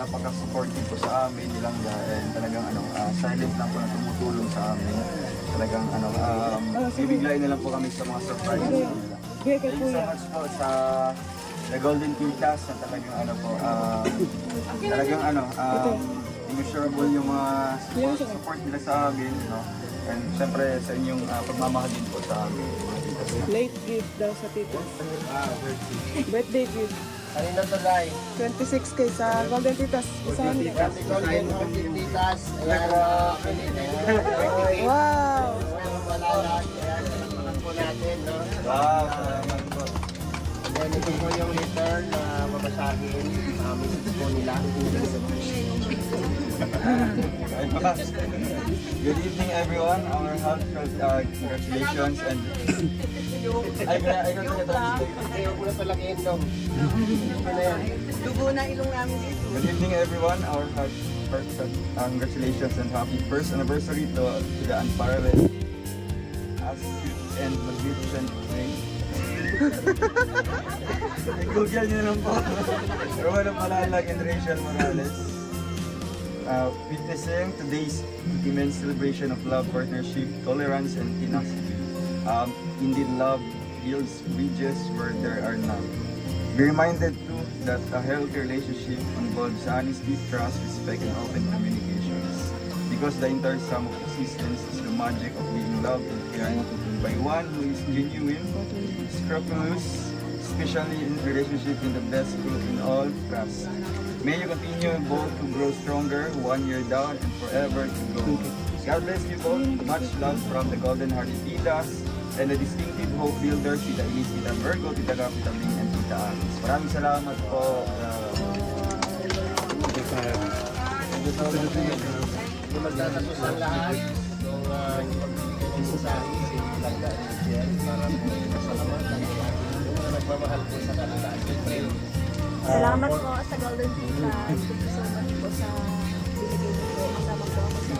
napaka-supportive po sa amin nilang and talagang silent lang po na tumutulong sa amin. Talagang bibigay na lang po kami sa mga surprise nila. Thank you so much po sa The Golden Titas na talagang immeasurable yung mga support nila sa amin, no? And syempre sa inyong pagmamahal din po sa amin. Late gift daw sa titas. Birthday gift. Ano na to, Lai? 26K sa Golden Titas. Isahan niyo. Golden Titas. Wow! Ayan po natin, no? Wow, salamat po. And ito po yung letter na mabasahin. Message po nila. Good evening everyone. Our heartfelt congratulations and I got to Ayaw ko na palagyan daw. Ano yan? Dugo na ilong namin dito. Good evening everyone. Our heartfelt congratulations and happy first anniversary to the unparalleled as and magnificent ring. Google nyo lang po. Rowan of Malalag and Rachel Morales. Witnessing today's immense celebration of love, partnership, tolerance, and tenacity. Indeed, love builds bridges where there are none. Be reminded too that a healthy relationship involves honesty, trust, respect, and open communications. Because the entire sum of existence is the magic of being loved and cared by one who is genuine, scrupulous, especially in relationship in the best fruit in all trust. May you continue both to grow stronger, 1 year down and forever to go. God bless you both. Much love from the Golden Hearted Titas and the distinctive hope builders, Tita Elise, Tita Virgo, Tita Gap, Tita Bing, and Tita Alice. Maraming salamat po. Magtatasos ang lahat. Kung pagbibigyan sa akin, lang dahil para po masalamatan nila. Nagmamahal po sa kanila. Salamat po sa Golden Titas. Thank you so much po sa binigay niyo po. Kasama po ako sa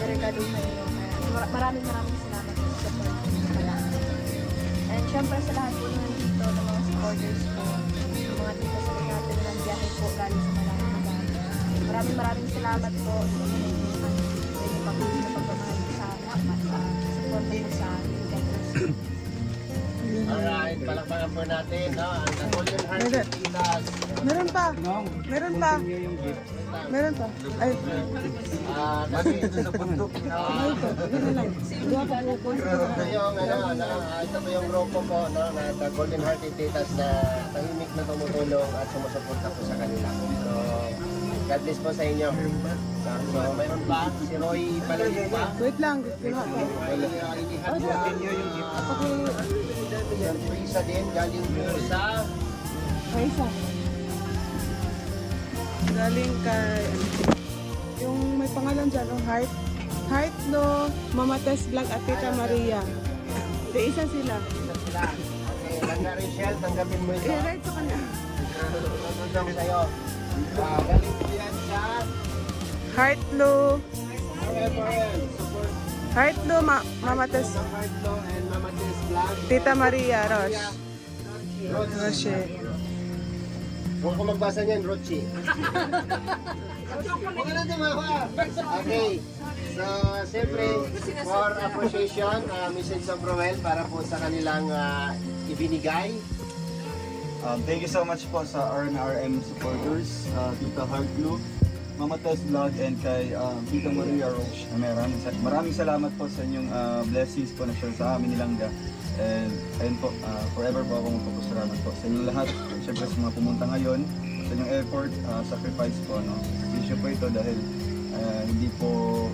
Mercado ngayon. Maraming salamat po sa support sa kanila. And syempre sa lahat po nyo dito ng mga supporters po, yung mga titas po natin na biyahe po galing sa Malacca. Maraming salamat po sa inyong pagmamahal sa akin at support po sa akin. Alright, palakpakan po natin, no? Ang Golden Hearted Titas. Meron pa. Meron pa. Meron pa. Ay. Kasi ito sa bundok. Ito po yung grupo po, no? Na the Golden Hearted Titas na tahimik na tumutulong at sumusuporta po sa kanila. So, God bless po sa inyo. So, mayroon pa, si Roy Palaliw pa. Wait lang. Isa din, galing po sa Isa. Galing kay yung may pangalan dyan, Heart. Heart no, Mama Tess Vlog at Tita Maria. Isa sila. Okay, Langga Rachel, tanggapin mo ito. I-write sa kanya. Tutulong sa'yo. Galing po yan sa Heart no. Support Heart no, Mama Tess. Heartlo and Mama Tess Vlog. Tita Maria, Roche. Roche. Huwag ko magbasa niyan, Rochi. Huwag na tumawa. Okay. So, siyempre, for appreciation, message of Roel para po sa kanilang ibinigay. Thank you so much po sa RNRM supporters, Tita Heartlo, Mama Tess Vlog, and kay Tita Maria Roche. Maraming salamat po sa inyong blessings po na share sa amin nilangga. And ayun po, forever po akong magpapasalamat po sa inyong lahat. Siyempre sa mga pumunta ngayon, sa inyong effort, sacrifice po. Issue po ito dahil hindi po,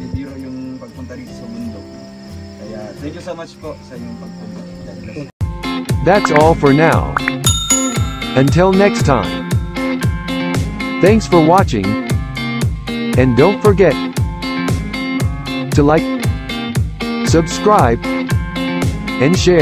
bibiro yung pagpunta rito sa bundok. Kaya thank you so much po sa inyong pagpunta. That's all for now. Until next time. Thanks for watching. And don't forget to like, subscribe, and share.